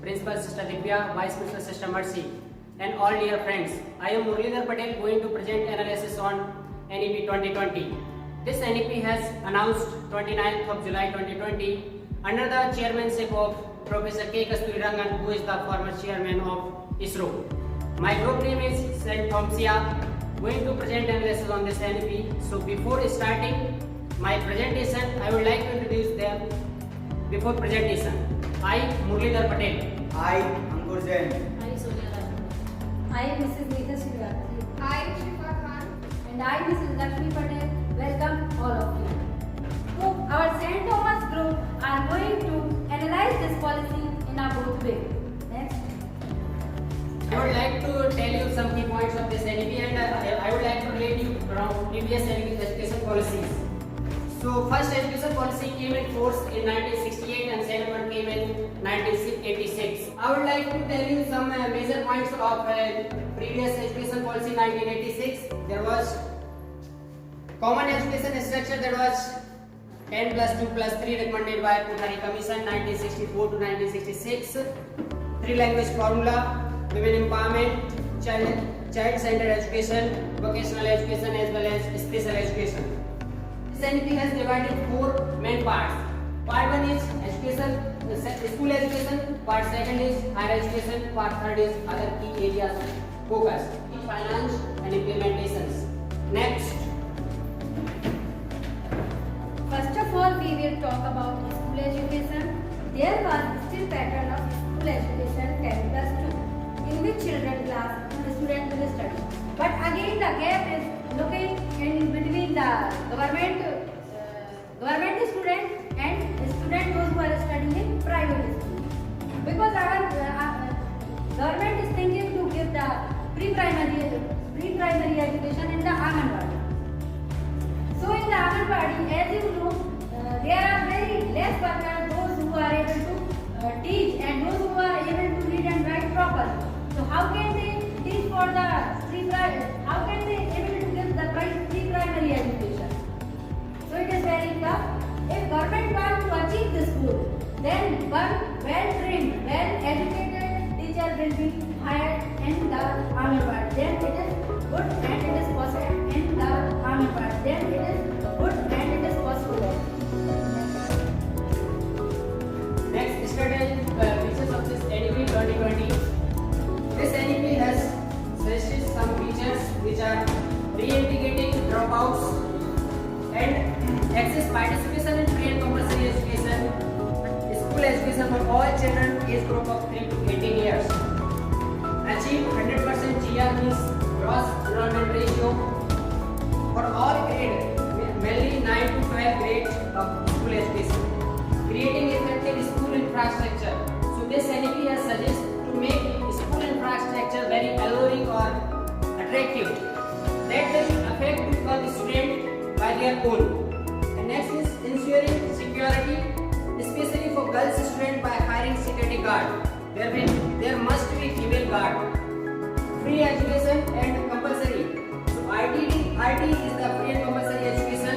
Principal Sister Divya, Vice Principal Sister Mercy, and all dear friends. I am Muralidhar Patel going to present analysis on NEP 2020. This NEP has announced 29th of July 2020 under the chairmanship of Professor K. Kasturirangan, who is the former chairman of ISRO. My group name is St. Thomasia, going to present analysis on this NEP. So before starting my presentation, I would like to introduce them. Before presentation, I Muralidhar Patel. I Ankur Jain. I Sonia Raju. I Mrs. Neeta Srivastava. I Shifa Khan. And I Mrs. Lakshmi Patel. Welcome all of you. So our St. Thomas group are going to analyze this policy in a both way. Next. I would like to tell you some key points of this NEP, and I would like to relate you around previous education policies. So first education policy came in force in 1968 and second one came in 1986. I would like to tell you some major points of previous education policy 1986. There was common education structure, that was 10 plus 2 plus 3 recommended by Kothari Commission 1964 to 1966. 3 language formula, women empowerment, child-centered education, vocational education as well as special education. This NEP has divided 4 main parts. Part 1 is education, school education. Part 2 is higher education. Part 3 is other key areas focus, finance and implementations. Next. First of all, we will talk about school education. There was still pattern of school education 10 plus 2, in which student will study. But again, the gap is looking in between the government student and student those who are studying in private school. Because our government is thinking to give the pre-primary education in the Anganwadi. So in the Anganwadi, as you know, there are very less workers, those who are able to teach and those who are able to read and write properly. So how can they teach for the how can they able to give the pre-primary education? So it is very tough. If government wants to achieve this goal, then one well-trained, well-educated teacher will be hired in the Anganwadi. Then it is good and it is possible in the Anganwadi. Then it is good and it is possible. Next, strategic features of this NEP 2020. This NEP has suggested some features which are reintegrating dropouts and access participation in free and compulsory education, school education for all children age group of 3 to 18 years, achieve 100% GR means gross enrollment ratio for all grades, mainly 9 to 12 grades of school education, creating effective school infrastructure. So this NEP has suggested to make school infrastructure very alluring or attractive that will affect the student by their own. And next is ensuring security, especially for girls students by hiring security guard. There must be female guard. Free education and compulsory. So RT is the free and compulsory education.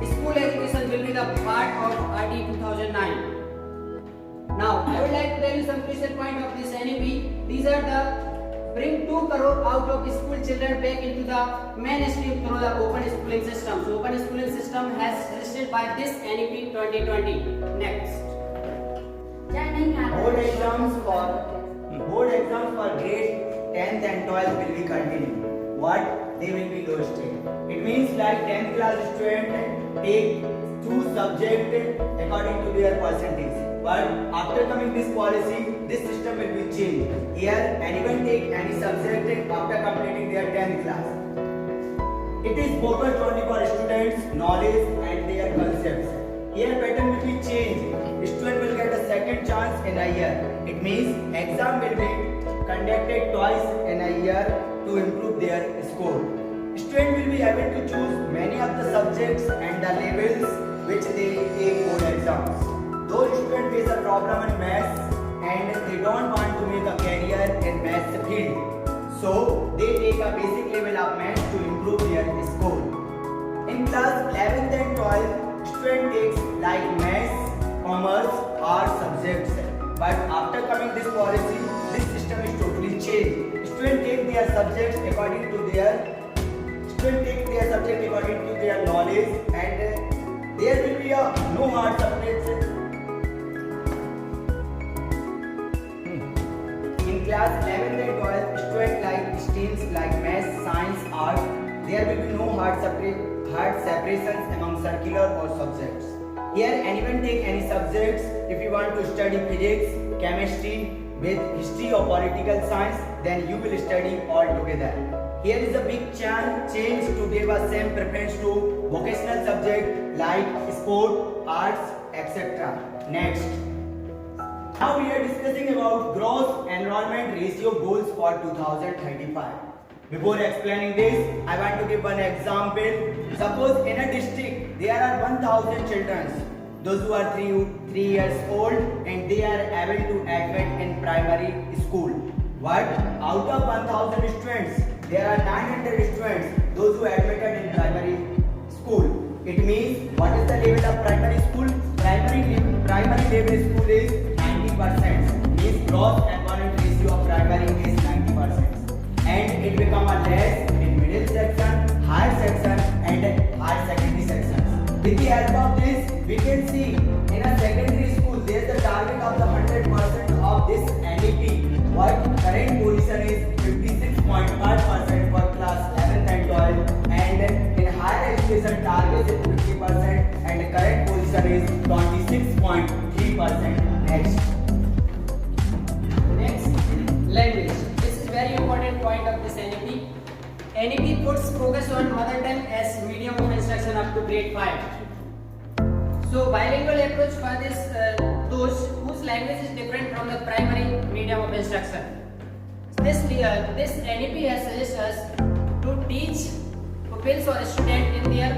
School education will be the part of RT 2009. Now, I would like to tell you some crucial point of this NEP. These are the bring 2 crore out of school children back into the mainstream through the open schooling system. So, open schooling system has suggested by this NEP 2020. Next. Board exams for grade 10th and 12th will be continued. What? they will be lost. It means like 10th class student take 2 subjects according to their percentage. But after coming this policy, this system will be changed. Here, anyone take any subject after completing their 10th class. It is focused only for students' knowledge and their concepts. Here, pattern will be changed. Student will get a second chance in a year. It means exam will be conducted twice in a year to improve their score. Student will be able to choose many of the subjects and the levels which they take board exams. Those students face a problem in maths and they don't want to make a career in maths field. So they take a basic level of maths to improve their score. In class 11th and 12th, student takes like maths, commerce, art subjects. But after coming this policy, this system is totally changed. Student take their subjects according to their knowledge, and there will be no hard subjects. In class 11th and 12th, student like streams like maths, science, art, there will be no hard separations among circular or subjects. Here anyone take any subjects. If you want to study physics, chemistry with history or political science, then you will study all together. Here is a big change to give a same preference to vocational subject like sport, arts, etc. Next. Now we are discussing about gross enrollment ratio goals for 2035. Before explaining this, I want to give one example. Suppose in a district there are 1000 children, those who are 3 years old, and they are able to admit in primary school. But out of 1000 students, there are 900 students, those who are admitted in primary school. It means what is the level of primary school? Primary level school is 90%. Means gross enrollment ratio of primary is 90%. And it become a less in middle section, higher section, and higher secondary sections. With the help of this, we can see in a secondary school there is the target of the 100% of this NEP. What current position is 56.5% for class 11th and 12th, and in higher education target is 50%, and the current position is 26.3%. Next, language. This is very important point of this NEP. NEP puts focus on mother tongue as medium of instruction up to grade 5. So bilingual approach for this those whose language is different from the primary medium of instruction. This NEP has suggested us to teach pupils or students in their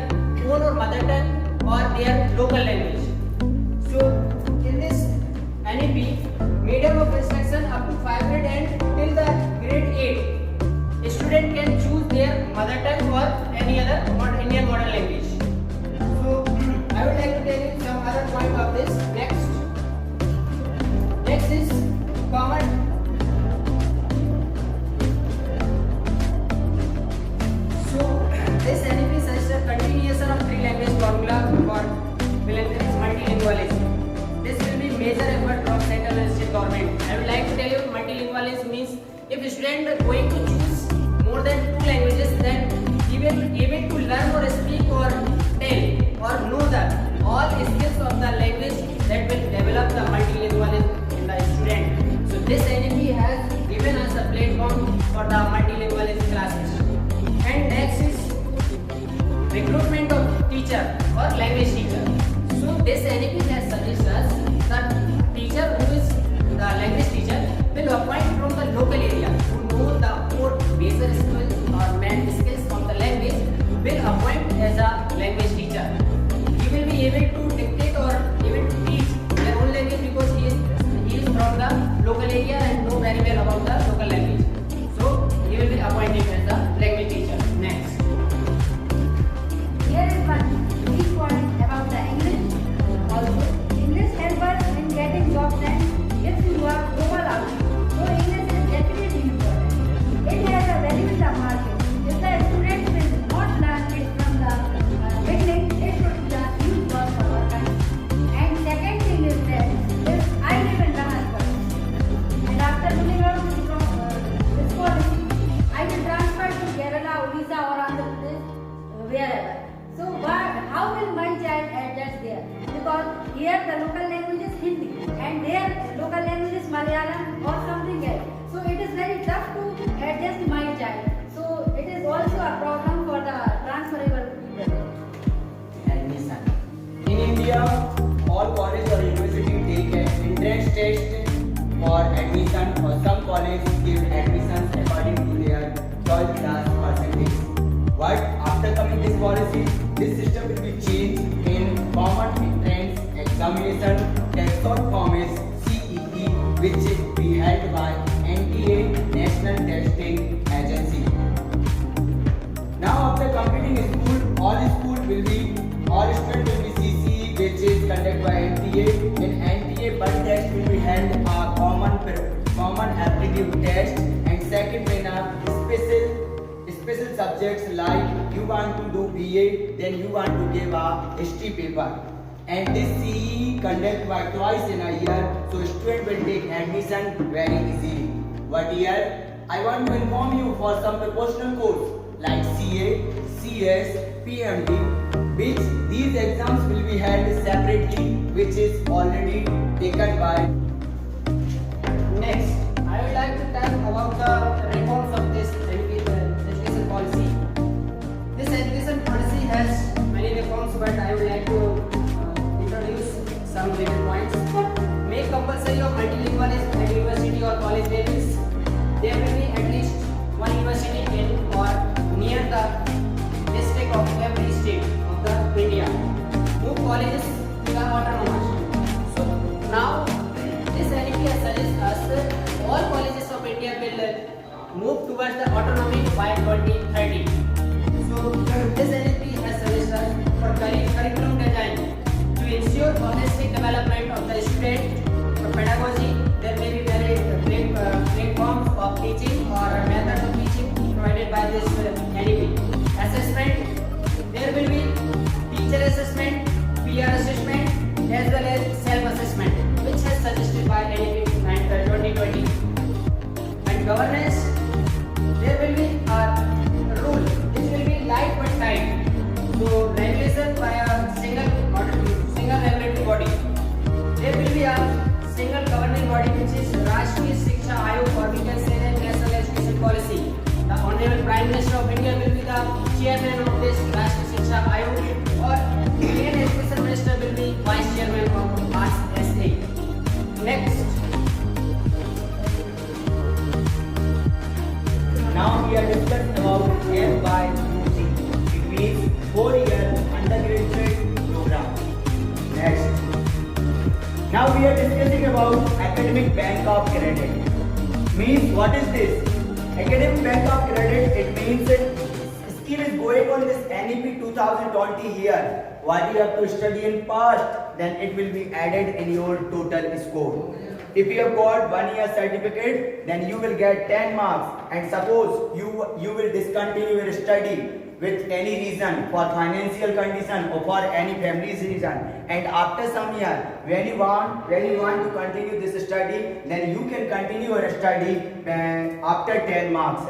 own or mother tongue or their local language. So in this NEP, medium of instruction up to 5 grade and till the grade 8, a student can choose their mother tongue or any other Indian modern language. So I would like to tell you some other point of this. Next is common. So this NEP suggests a continuation of 3 language formula for will encourage multilingualism. This will be major effort of central and state government. I would like to tell you multilingualism means if a student is going to choose more than 2 languages, then he will able to learn or speak or tell or know the all skills of the language that will develop the multilingualism in the student. So this NEP has given us a platform for the multilingualism classes. And next is recruitment of teacher or language teacher. So this NEP has suggested us that teacher who is the language teacher will appoint from the local area who know the more basic skills or main skills of the language, will appoint as a language teacher. He will be able to dictate or even to teach their own language because he is from the local area and know very well about the local language. So he will be appointed as a language teacher. Next. Here is one key point about the English. Also, English helps us in getting jobs and gives you a global outlook. So English wherever. So how will my child adjust there? Because here the local language is Hindi and their local language is Malayalam or something else. So it is very tough to adjust my child. So it is also a problem for the transferable people. Admission. In India, all college or university take an entrance test for admission, or some colleges give admissions according to their 12th class percentage. But after coming this policy, this system will be changed in common entrance examination test short form is CET, which is be held by NTA National Testing Agency. Now after completing school, all students will be CCE, which is conducted by NTA. In NTA, one test will be held a common aptitude test, and second when a special subjects like you want to do BA, then you want to give a history paper. And this CE conducted by twice in a year, so student will take admission very easily. But here I want to inform you for some proportional course like CA, CS, PMD, which these exams will be held separately, which is already taken by. Next, I would like to tell about the reforms of this education policy. This education policy has many reforms, but I would like to introduce some major points. Make compulsory of multilingual at university or college levels. There will be at least one university in or near the district of every state of the India. Move colleges to the autonomous. So now this NEP suggests us all colleges of India will move towards the autonomy by 2030. So this NEP has suggested us for curriculum design to ensure holistic development of the student. For pedagogy, there may be very platforms of teaching or methods of teaching provided by this NEP. Assessment, there will be teacher assessment, peer assessment, as well as self-assessment, which has suggested by NEP 2020. And governance, there will be a rule which will be light but tight. So regulation by a single regulatory body. There will be a single governing body which is Rashtriya Shiksha Ayog, or we can say that National Education Policy. The Honorable Prime Minister of India will be the chairman of this Rashtriya Shiksha Ayog, or Indian Education Minister will be vice chairman of RSA. Next. Now we are discussing about FY2C. It means 4-year undergraduate program. Next. Now we are discussing about Academic Bank of Credit. Means what is this? Academic Bank of Credit, it means scheme is going on this NEP 2020 year. What you have to study in past, then it will be added in your total score. If you have got 1 year certificate, then you will get 10 marks. And suppose you will discontinue your study with any reason, for financial condition or for any family's reason, and after some year when you want to continue this study, then you can continue your study after 10 marks.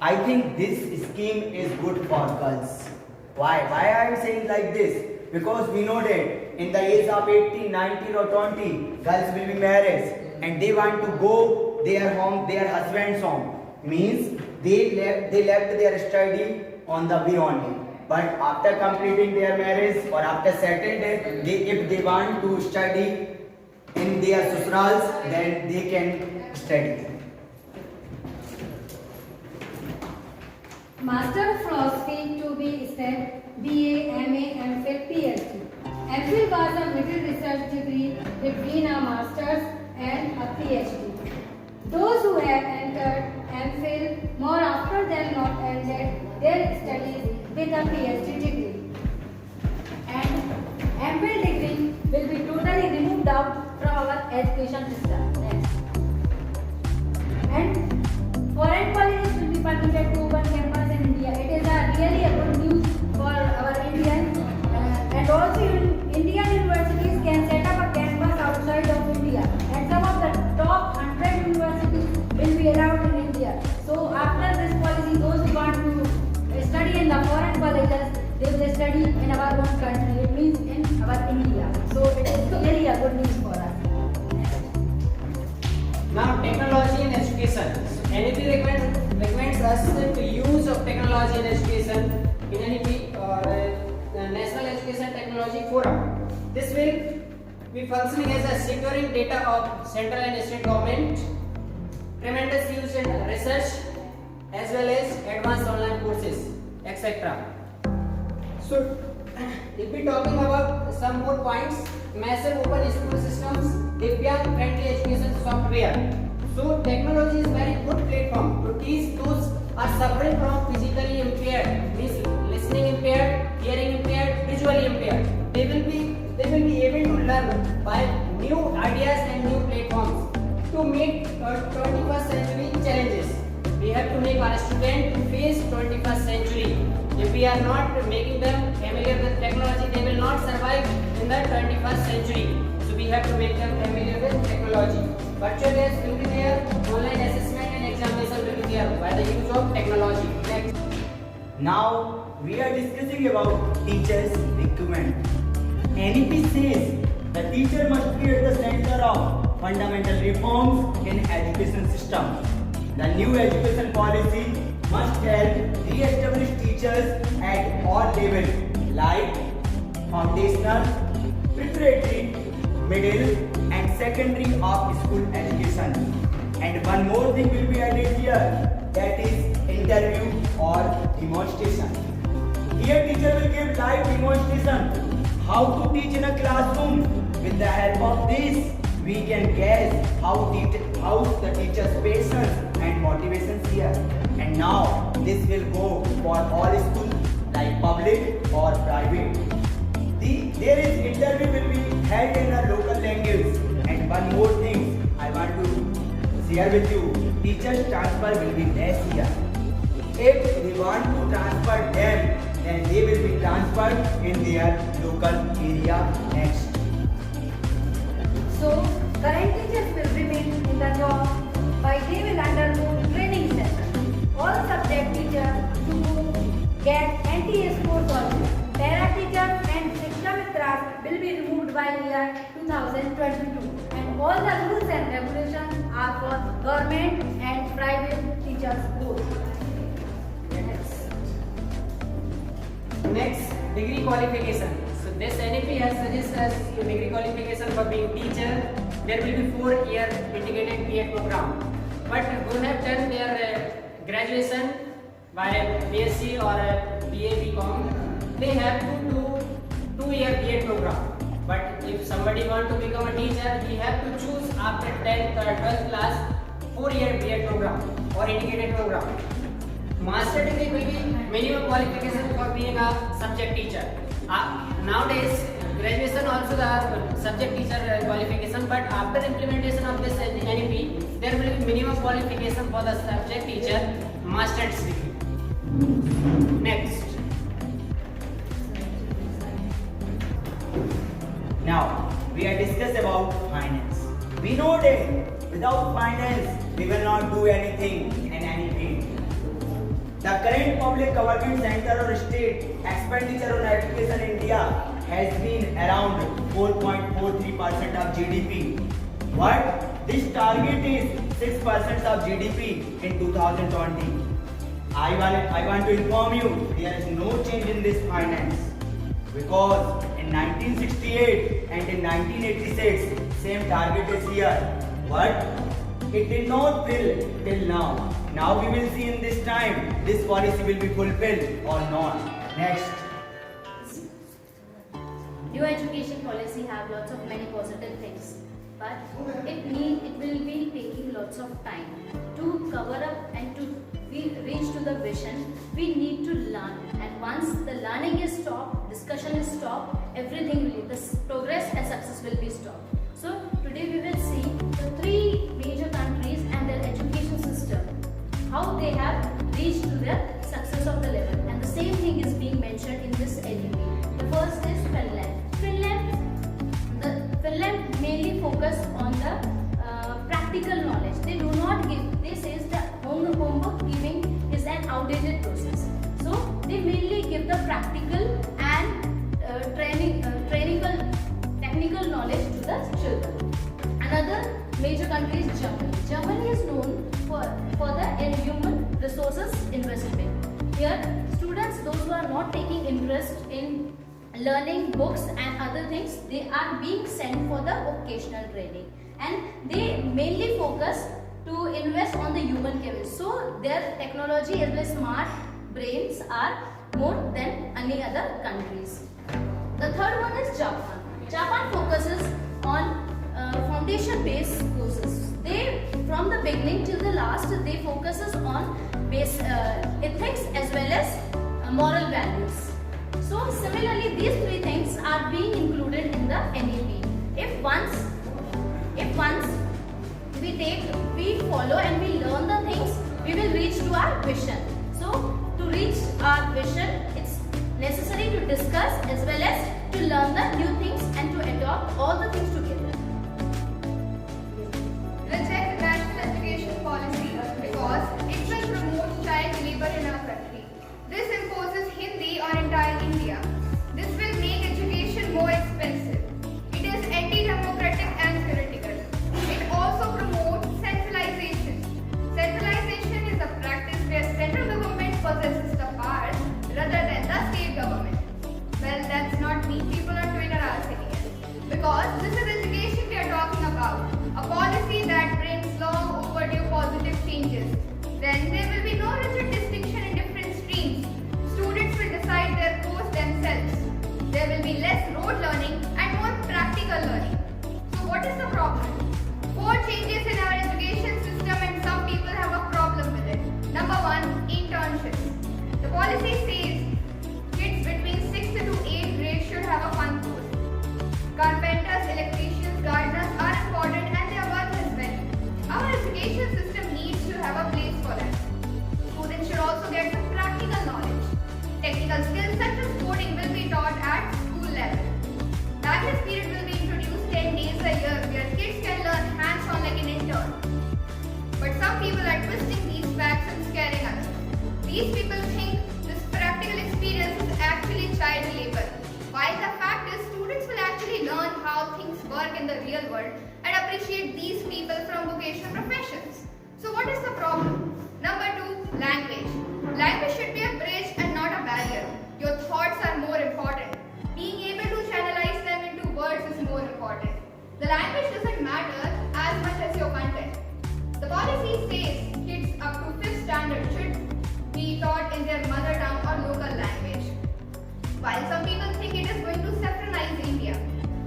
I think this scheme is good for girls. Why I am saying like this? Because we know that in the age of 18, 19 or 20, girls will be married and they want to go their home, their husband's home. Means they left their study on the way only. But after completing their marriage or after settled, if they want to study in their susurals, then they can study. Master of Philosophy to be STEM, BA, MA, MPhil, PhD. MPhil was a middle research degree between a master's and a PhD. Those who have entered MPhil more after than not ended their studies with a PhD degree. And MPhil degree will be totally removed out from our education system. Next. And foreign colleges will be permitted to open campus in India. It is really a good news for our Indians. And also Indian universities can set up a campus outside of India. And some of the top 100 universities will be around in India. So after this policy, those who want to study in the foreign colleges, they NEP recommends us to use of technology in education in NEP or National Education Technology Forum. This will be functioning as a securing data of central and state government, tremendous use in research as well as advanced online courses, etc. So, if we talking about some more points, massive open school systems, Divyang friendly education software. So, technology is very good platform to teach those are suffering from physically impaired, means listening impaired, hearing impaired, visually impaired. They will be able to learn by new ideas and new platforms to meet 21st century challenges. We have to make our students face 21st century. If we are not making them familiar with technology, they will not survive in the 21st century. So we have to make them familiar with technology. Virtual tests will be there, online assessment and examination will be there by the use of technology. Next. Now we are discussing about teachers' recruitment. NEP says the teacher must be at the center of fundamental reforms in education system. The new education policy must help re-establish teachers at all levels like foundational, preparatory, middle and secondary of school education. And one more thing will be added here, that is interview or demonstration. Here teacher will give live demonstration how to teach in a classroom. With the help of this, we can guess how the teacher's patience and motivations here. And now this will go for all schools like public or private. There is interview will be held in a local language. And one more thing I want to share with you, teachers transfer will be less here. If we want to transfer them, then they will be transferred in their local area next. So, current teachers will remain in the job, but they will undergo training session. All subject teachers to get NTA scores also. Para teachers and Shiksha Mitras will be removed by year 2022. And all the rules and regulations are for government and private teachers both. Next, degree qualification. So this NEP has suggested as degree qualification for being teacher. There will be 4-year integrated B.Ed program. But who have done their graduation by BSc or BA BCom, they have to do 2-year B.Ed program. But if somebody want to become a teacher, he have to choose after 10th or 12th class 4-year B.Ed program or integrated program. Master degree will be minimum qualification for being a subject teacher. Nowadays, graduation also the subject teacher qualification, but after implementation of this NEP, there will be minimum qualification for the subject teacher, master's degree. Next. Now, we are discuss about finance. We know that without finance, we will not do anything in any field. The current public government center or state expenditure on education in India has been around 4.43% of GDP. But this target is 6% of GDP in 2020. I want to inform you, there is no change in this finance. Because in 1968 and in 1986, same target is here. But it did not fill till now. Now we will see in this time, this policy will be fulfilled or not. Next. New education policy have lots of many positive things, but it will be taking lots of time to cover up and to reach to the vision. We need to learn, and once the learning is stopped, discussion is stopped, everything will, the progress and success will be stopped. So today we will see the 3 major countries and their education system, how they have reached to the success of the level, and the same thing is being mentioned in this NEP. The first is Finland. Finland mainly focus on the practical knowledge. They do not give. They says that homework giving is an outdated process. So they mainly give the practical and technical knowledge to the children. Another major country is Germany. Germany is known for for the human resources investment. Here, students, those who are not taking interest in learning books and other things, they are being sent for the vocational training, and they mainly focus to invest on the human capital. So their technology as well as smart brains are more than any other countries. The third one is Japan. Japan focuses on foundation-based courses. They, from the beginning till the last, they focuses on base ethics as well as moral values. So similarly, these three things are being included in the NEP. If once we follow and we learn the things, we will reach to our vision. So to reach our vision, it's necessary to discuss as well as to learn the new things and to adopt all the things together. Reject national education policy because it will promote child labor in our country. This imposes Hindi on entire India. This will make education more expensive. It is anti-democratic and theoretical. It also promotes centralization. Centralization is a practice where central government possesses the powers rather than the state government. Well, that's not me. People on Twitter are saying it. Because this is education we are talking about. A policy that brings long overdue positive changes. Then there will be no rigid distinction in different streams. Students will decide their course themselves. There will be less rote learning and more practical learning. So what is the problem? 4 changes in our education system and some people have a problem with it. Number 1, internships. The policy says kids between 6th to 8th grade should have a fun course. Carpenters, electricians, gardeners are important and their work is well. Our education system needs to have a place for them. Students should also get some practical knowledge. Technical skills such as coding will be taught at school level. Language period will be introduced 10 days a year where kids can learn hands-on like an intern. But some people are twisting these facts and scaring others. These people think this practical experience is actually child labor, while the fact is students will actually learn how things work in the real world and appreciate these people from vocational professions. So what is the problem? Number 2, language. Language should be a bridge and not a barrier. Your thoughts are more important. Being able to channelize them into words is more important. The language doesn't matter as much as your content. The policy says kids up to 5th standard should be taught in their mother tongue or local language. While some people think it is going to saffronize India,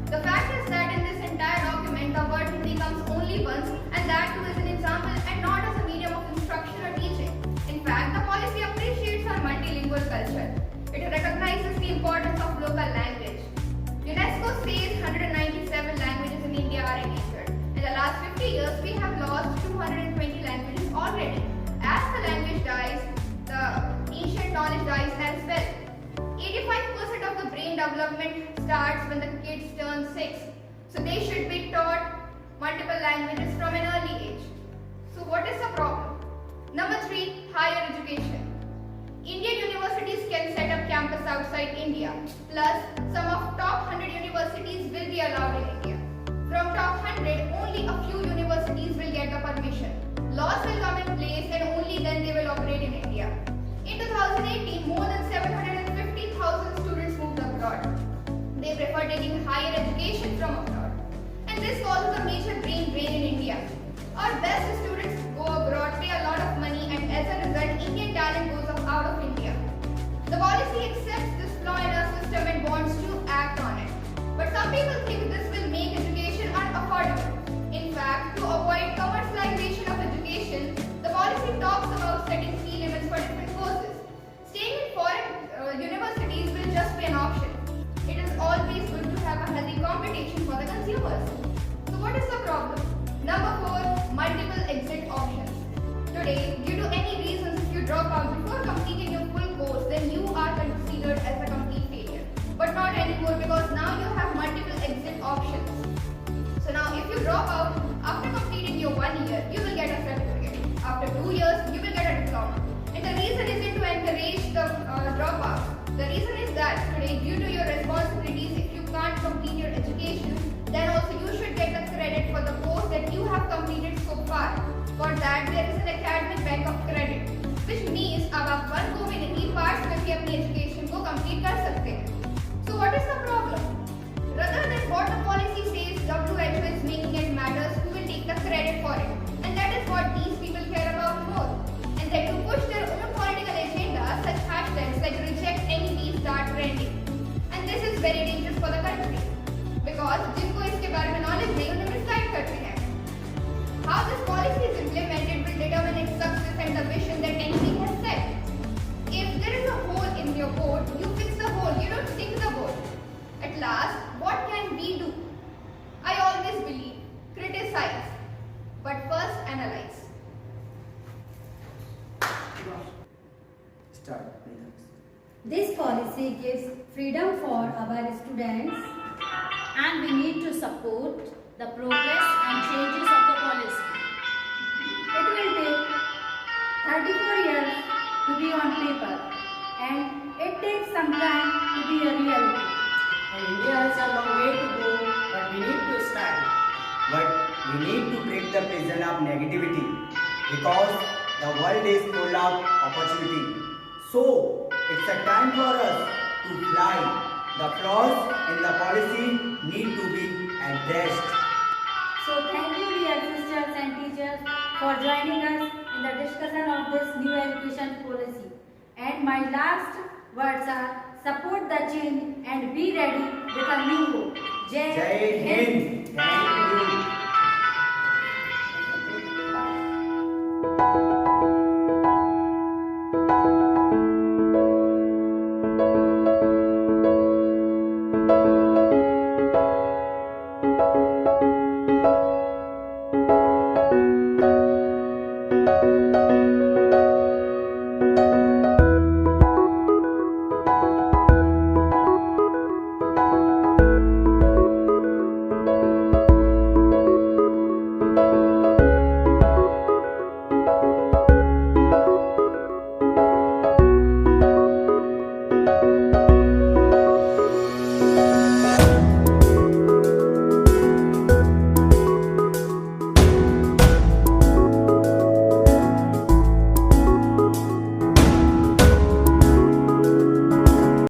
the fact is that in this entire document the word Hindi comes only once, and that too as an example and not as a medium of instruction or teaching. In fact, the policy appreciates our multilingual culture. It recognizes the importance of local language. UNESCO says 197 languages in India are endangered. In the last 50 years, we have lost 220 languages already. As the language dies, the ancient knowledge dies as well. 85% of the brain development starts when the kids turn 6. So they should be taught multiple languages from an early age. So what is the problem? Number 3, higher education. Indian universities can set up campus outside India. Plus, some of top 100 universities will be allowed in India. From top 100, only a few universities will get the permission. Laws will come in place and only then they will operate in India. In 2018, more than 750,000 students moved abroad. They prefer taking higher education from abroad. And this causes a major brain drain in India. Our best students go abroad, pay a lot of money, and as a result, Indian talent goes out of India. The policy accepts this flaw in our system and wants to act on it. But some people think this will make education unaffordable. In fact, to avoid commercialization of education, the policy talks about setting fee limits for different courses. Staying in foreign universities will just be an option. It is always good to have a healthy competition for the consumers. So what is the problem? Number 4, multiple exit options. Today, due to any reasons, if you drop out before completing your full course, then you are considered as a complete failure. But not anymore, because now you have multiple exit options. So now if you drop out, after completing your 1 year, you will get a certificate. After 2 years, you will get a diploma. And the reason isn't to encourage the dropout. The reason is that today, due to your responsibilities, if you can't complete your education, then also you should get the credit for the course that you have completed so far. For that, there is an academic bank of credit, which means अब आप 1 को भी नहीं पास करके अपनी education को complete कर सकते हैं. So what is the problem? Rather than what the policy says, WHO is making it matters who will take the credit for it, and that is what these people care about more. And then to push their own political agenda, such hashtags like reject NEP start trending. And this is very dangerous for the country because जिनको इसके बारे में knowledge नहीं उन्हें misguide करते हैं. How this policy is implemented will determine its success and the vision that NEP has set. If there is a hole in your boat, you fix the hole, you don't sink the boat. At last, what can we do? I always believe, criticize, but first analyze. Start. This policy gives freedom for our students. And we need to support the progress and changes of the policy. It will take 34 years to be on paper, and it takes some time to be a reality. And India has a long way to go, but we need to start. But we need to break the prison of negativity because the world is full of opportunity. So it's a time for us to fly. The flaws in the policy need to be addressed. So thank you, dear sisters and teachers, for joining us in the discussion of this new education policy. And my last words are support the change and be ready with a new hope. Jai Hind. Thank you.